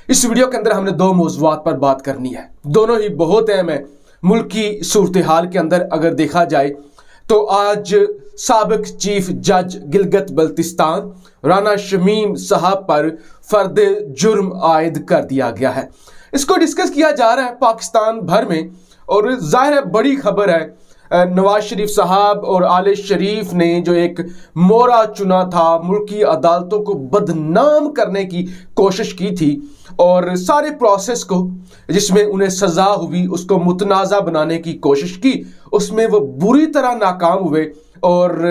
इस वीडियो के अंदर हमने दो मौज़ूआत पर बात करनी है, दोनों ही बहुत अहम है। मुल्क की सूरत हाल के अंदर अगर देखा जाए तो आज साबिक चीफ जज गिलगित बल्तिस्तान राना शमीम साहब पर फर्द जुर्म आयद कर दिया गया है। इसको डिस्कस किया जा रहा है पाकिस्तान भर में, और ज़ाहिर है बड़ी खबर है। नवाज शरीफ साहब और आले शरीफ ने जो एक मोरा चुना था, मुल्क की अदालतों को बदनाम करने की कोशिश की थी और सारे प्रोसेस को जिसमें उन्हें सज़ा हुई उसको मुतनाज़ा बनाने की कोशिश की, उसमें वो बुरी तरह नाकाम हुए और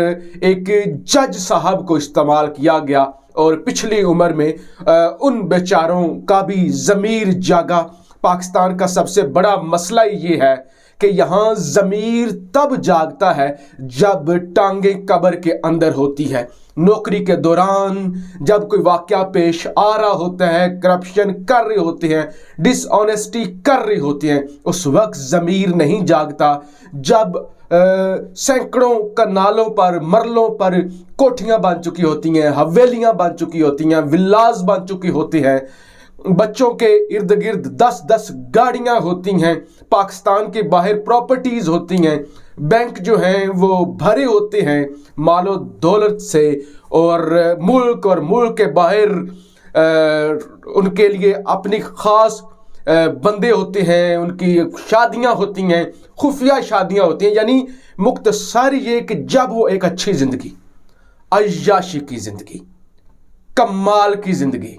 एक जज साहब को इस्तेमाल किया गया। और पिछली उम्र में उन बेचारों का भी ज़मीर जागा। पाकिस्तान का सबसे बड़ा मसला ये है कि यहाँ ज़मीर तब जागता है जब टांगे कब्र के अंदर होती है। नौकरी के दौरान जब कोई वाक़या पेश आ रहा होता है, करप्शन कर रहे होते हैं, डिसऑनेस्टी कर रही होती हैं, उस वक्त ज़मीर नहीं जागता। जब सैकड़ों कनालों पर, मरलों पर कोठियाँ बन चुकी होती हैं, हवेलियाँ बन चुकी होती हैं, विलास बन चुकी होती हैं, बच्चों के इर्द गिर्द 10-10 गाड़ियाँ होती हैं, पाकिस्तान के बाहर प्रॉपर्टीज़ होती हैं, बैंक जो हैं वो भरे होते हैं मालो दौलत से, और मुल्क के बाहर उनके लिए अपनी ख़ास बंदे होते हैं, उनकी शादियां होती हैं, खुफिया शादियां होती हैं। यानी मुख्तसर ये कि जब वो एक अच्छी ज़िंदगी, अय्याशी की ज़िंदगी, कमाल की ज़िंदगी,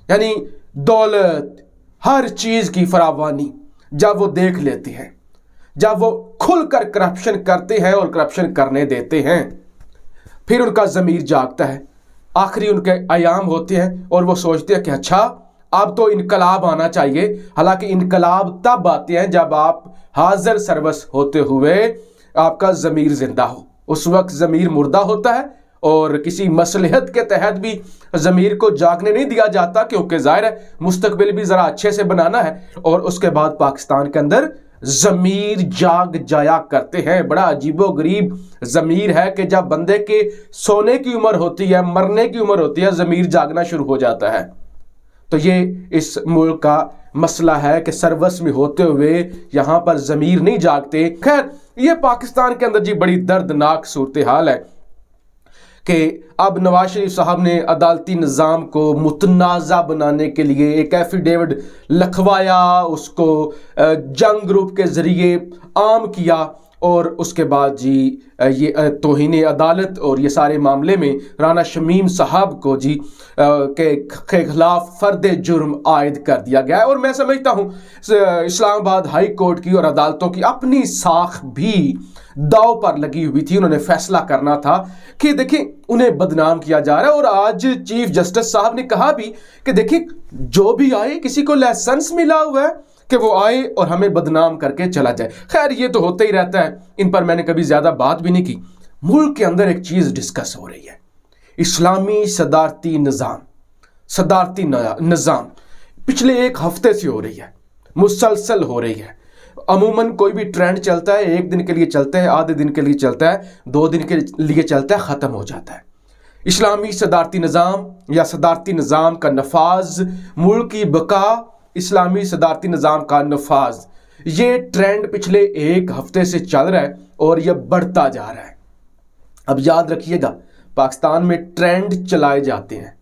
यानी दौलत, हर चीज़ की फरावानी जब वो देख लेते हैं, जब वो खुलकर करप्शन करते हैं और करप्शन करने देते हैं, फिर उनका ज़मीर जागता है। आखिरी उनके अयाम होते हैं और वो सोचते हैं कि अच्छा अब तो इनकलाब आना चाहिए। हालांकि इनकलाब तब आते हैं जब आप हाजिर सर्वस होते हुए आपका ज़मीर ज़िंदा हो। उस वक्त ज़मीर मुर्दा होता है और किसी मसलहत के तहत भी ज़मीर को जागने नहीं दिया जाता, क्योंकि ज़ाहिर है मुस्तकबिल भी ज़रा अच्छे से बनाना है। और उसके बाद पाकिस्तान के अंदर ज़मीर जाग जाया करते हैं। बड़ा अजीबो गरीब ज़मीर है कि जब बंदे के सोने की उम्र होती है, मरने की उम्र होती है, ज़मीर जागना शुरू हो जाता है। तो ये इस मुल्क का मसला है कि सर्वस में होते हुए यहाँ पर ज़मीर नहीं जागते। खैर, ये पाकिस्तान के अंदर जी बड़ी दर्दनाक सूरत हाल है कि अब नवाज शरीफ साहब ने अदालती निज़ाम को मुतनाज़ा बनाने के लिए एक एफिडेविट लिखवाया, उसको जंग ग्रुप के ज़रिए आम किया, और उसके बाद जी ये तौहीन अदालत और ये सारे मामले में राना शमीम साहब को जी के खिलाफ फर्द जुर्म आयद कर दिया गया है। और मैं समझता हूँ इस्लामाबाद हाई कोर्ट की और अदालतों की अपनी साख भी दाव पर लगी हुई थी। उन्होंने फैसला करना था कि देखिए उन्हें बदनाम किया जा रहा है। और आज चीफ जस्टिस साहब ने कहा भी कि देखिए जो भी आए, किसी को लाइसेंस मिला हुआ है कि वो आए और हमें बदनाम करके चला जाए। खैर, ये तो होता ही रहता है, इन पर मैंने कभी ज़्यादा बात भी नहीं की। मुल्क के अंदर एक चीज़ डिस्कस हो रही है, इस्लामी सदारती निज़ाम पिछले एक हफ्ते से हो रही है, मुसलसल हो रही है। अमूमन कोई भी ट्रेंड चलता है, एक दिन के लिए चलता है, आधे दिन के लिए चलता है, 2 दिन के लिए चलता है, ख़त्म हो जाता है। इस्लामी सदारती निज़ाम या सदारती निज़ाम का नफाज, मुल्क की बका, इस्लामी सदारती निज़ाम का नफाज, ये ट्रेंड पिछले एक हफ्ते से चल रहा है और यह बढ़ता जा रहा है। अब याद रखिएगा, पाकिस्तान में ट्रेंड चलाए जाते हैं,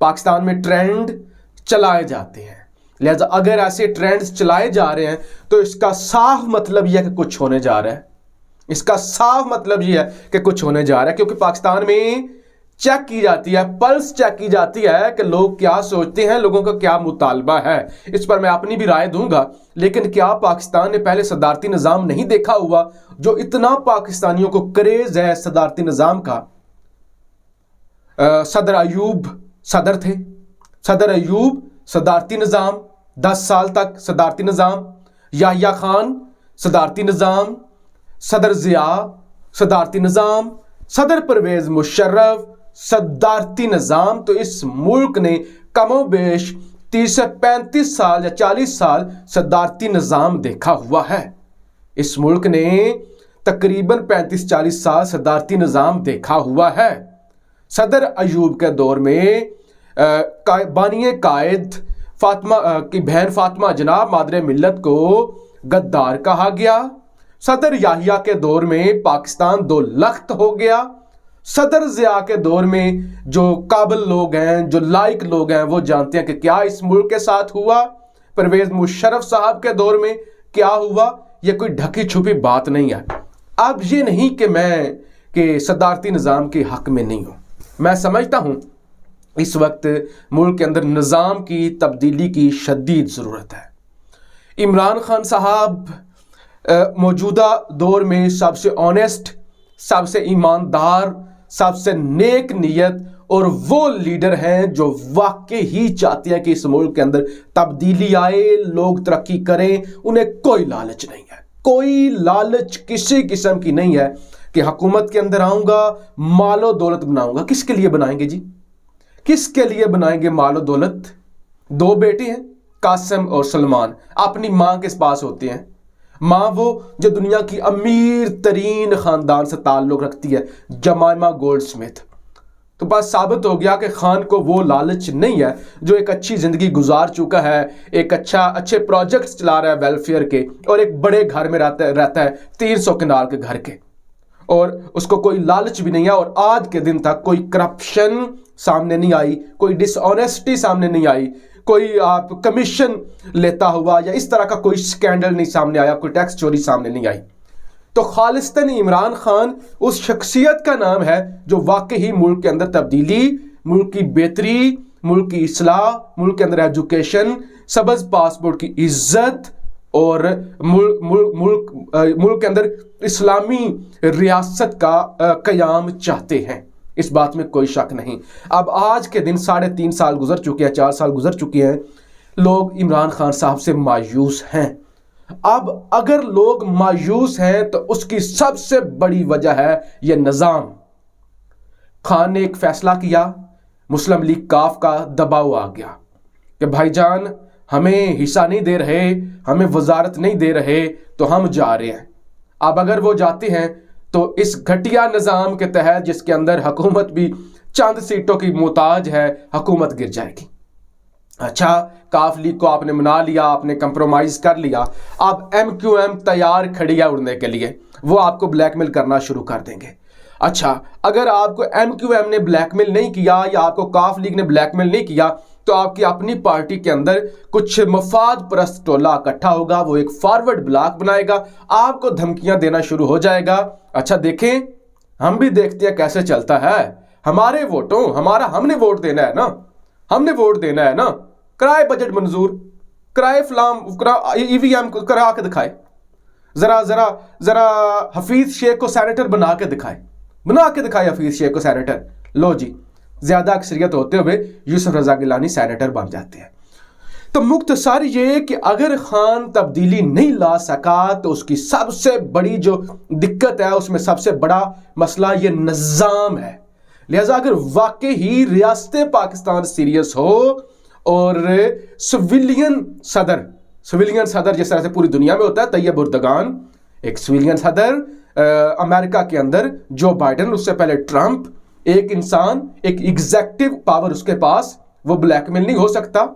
पाकिस्तान में ट्रेंड चलाए जाते हैं। लिहाजा अगर ऐसे ट्रेंड्स चलाए जा रहे हैं तो इसका साफ मतलब यह है कि कुछ होने जा रहा है। इसका साफ मतलब यह है कि कुछ होने जा रहा है, क्योंकि पाकिस्तान में चेक की जाती है, पल्स चेक की जाती है कि लोग क्या सोचते हैं, लोगों का क्या मुतालबा है। इस पर मैं अपनी भी राय दूंगा। लेकिन क्या पाकिस्तान ने पहले सदारती निज़ाम नहीं देखा हुआ, जो इतना पाकिस्तानियों को क्रेज है सदारती निज़ाम का? सदर अयूब सदर थे, सदर अयूब सदारती निज़ाम, 10 साल तक सदारती निज़ाम, याह्या खान सदारती निज़ाम, सदर ज़िया सदारती निज़ाम, सदर परवेज़ मुशर्रफ सदारती निज़ाम। तो इस मुल्क ने कमोबेश 30 से 35 साल या 40 साल सदारती निज़ाम देखा हुआ है। इस मुल्क ने तकरीबन 35-40 साल सदारती निज़ाम देखा हुआ है। सदर अयूब के दौर में बानिए कायद फातिमा की बहन फातिमा जनाब मादरे मिल्लत को गद्दार कहा गया। सदर याहिया के दौर में पाकिस्तान दो लख्त हो गया। सदर ज़िया के दौर में जो काबिल लोग हैं, जो लायक लोग हैं, वो जानते हैं कि क्या इस मुल्क के साथ हुआ। परवेज़ मुशर्रफ साहब के दौर में क्या हुआ, ये कोई ढकी छुपी बात नहीं है। अब ये नहीं कि मैं कि सदारती निज़ाम के हक़ में नहीं हूँ। मैं समझता हूँ इस वक्त मुल्क के अंदर निज़ाम की तब्दीली की शदीद ज़रूरत है। इमरान खान साहब मौजूदा दौर में सबसे ऑनेस्ट, सबसे ईमानदार, सबसे नेक नीयत और वो लीडर हैं जो वाकई ही चाहते हैं कि इस मुल्क के अंदर तब्दीली आए, लोग तरक्की करें। उन्हें कोई लालच नहीं है, कोई लालच किसी किस्म की नहीं है कि हुकूमत के अंदर आऊँगा, मालो दौलत बनाऊँगा। किसके लिए बनाएंगे जी, किसके लिए बनाएंगे मालो दौलत? दो बेटे हैं, कासिम और सलमान, अपनी माँ के पास होते हैं। माँ वो जो दुनिया की अमीर तरीन ख़ानदान से ताल्लुक़ रखती है, जमाइमा गोल्डस्मिथ। तो बस साबित हो गया कि खान को वो लालच नहीं है, जो एक अच्छी ज़िंदगी गुजार चुका है, एक अच्छे प्रोजेक्ट्स चला रहा है वेलफेयर के, और एक बड़े घर में रहता है 300 कनाल के घर के, और उसको कोई लालच भी नहीं है। और आज के दिन तक कोई करप्शन सामने नहीं आई, कोई डिसऑनेस्टी सामने नहीं आई, कोई आप कमीशन लेता हुआ या इस तरह का कोई स्कैंडल नहीं सामने आया, कोई टैक्स चोरी सामने नहीं आई। तो खालिस्तन इमरान खान उस शख्सियत का नाम है जो वाकई ही मुल्क के अंदर तब्दीली, मुल्क की बेहतरी, मुल्क की इस्लाह, मुल्क के अंदर एजुकेशन, सबज पासपोर्ट की इज्जत और मुल्क के अंदर इस्लामी रियासत का क़याम चाहते हैं। इस बात में कोई शक नहीं। अब आज के दिन 3.5 साल गुजर चुके हैं, 4 साल गुजर चुके हैं, लोग इमरान खान साहब से मायूस हैं। अब अगर लोग मायूस हैं तो उसकी सबसे बड़ी वजह है ये निज़ाम। खान ने एक फैसला किया, मुस्लिम लीग काफ का दबाव आ गया कि भाईजान हमें हिस्सा नहीं दे रहे, हमें वजारत नहीं दे रहे, तो हम जा रहे हैं। अब अगर वो जाते हैं तो इस घटिया निज़ाम के तहत, जिसके अंदर हुकूमत भी चंद सीटों की मोहताज है, हुकूमत गिर जाएगी। अच्छा, काफ लीग को आपने मना लिया, आपने कंप्रोमाइज़ कर लिया, अब MQM तैयार खड़ी है उड़ने के लिए, वो आपको ब्लैकमेल करना शुरू कर देंगे। अच्छा, अगर आपको MQM ने ब्लैकमेल नहीं किया या आपको काफ लीग ने ब्लैकमेल नहीं किया, तो आपकी अपनी पार्टी के अंदर कुछ मफाद परस्त टोला इकट्ठा होगा, वो एक फॉरवर्ड ब्लॉक बनाएगा, आपको धमकियां देना शुरू हो जाएगा। अच्छा देखें, हम भी देखते हैं कैसे चलता है, हमारे वोटों, हमने वोट देना है ना, हमने वोट देना है ना, कराए बजट मंजूर, कराए EVM करा के दिखाए, जरा हफीज शेख को सेनेटर बना के दिखाए हफीज शेख को सेनेटर। लो जी, ज्यादा अक्सरियत होते हुए यूसुफ रजा गिलानी सेनेटर बन जाते हैं। तो मुख्तसर ये कि अगर खान तब्दीली नहीं ला सका तो उसकी सबसे बड़ी जो दिक्कत है, उसमें सबसे बड़ा मसला ये निज़ाम है। लिहाजा अगर वाकई ही रियासत पाकिस्तान सीरियस हो और सिविलियन सदर जिस तरह से पूरी दुनिया में होता है, तैयब उर्दगान एक सिविलियन सदर, अमेरिका के अंदर जो बाइडन, उससे पहले ट्रंप, एक इंसान, एक एग्जेक्टिव पावर उसके पास, वो ब्लैकमेल नहीं हो सकता।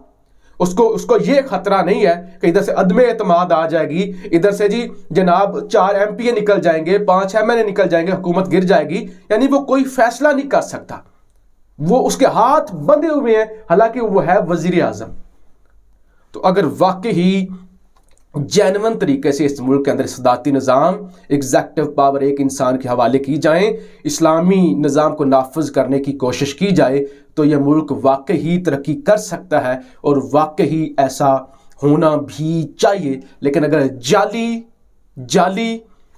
उसको ये खतरा नहीं है कि इधर से अदम एतमाद आ जाएगी, इधर से जी जनाब 4 MPA निकल जाएंगे, 5 MLA निकल जाएंगे, हुकूमत गिर जाएगी। यानी वो कोई फैसला नहीं कर सकता, वो उसके हाथ बंधे हुए हैं, हालांकि वो है वजीर आजम। तो अगर वाकई ही जेन्युइन तरीके से इस मुल्क के अंदर सदारती निज़ाम, एग्जेक्टिव पावर एक इंसान के हवाले की जाए, इस्लामी निज़ाम को नाफिज करने की कोशिश की जाए, तो यह मुल्क वाकई ही तरक्की कर सकता है और वाकई ही ऐसा होना भी चाहिए। लेकिन अगर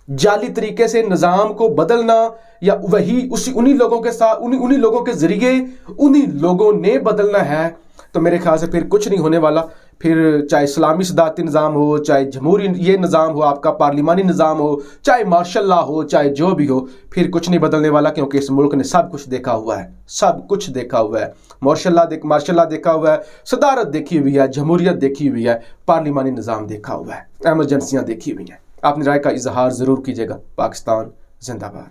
जाली तरीके से निज़ाम को बदलना, या वही उन्हीं लोगों के साथ, उन्हीं लोगों के ज़रिए उन्हीं लोगों ने बदलना है, तो मेरे ख्याल से फिर कुछ नहीं होने वाला। फिर चाहे इस्लामी सदारती निज़ाम हो, चाहे जमहूरी ये निज़ाम हो, आपका पार्लिमानी निज़ाम हो, चाहे मार्शल लॉ हो, चाहे जो भी हो, फिर कुछ नहीं बदलने वाला, क्योंकि इस मुल्क ने सब कुछ देखा हुआ है, सब कुछ देखा हुआ है। मार्शल लॉ देखा हुआ है, सदारत देखी हुई है, जमहूरियत देखी हुई है, पार्लिमानी निज़ाम देखा हुआ है, एमरजेंसियाँ देखी हुई हैं। अपनी राय का इजहार ज़रूर कीजिएगा। पाकिस्तान जिंदाबाद।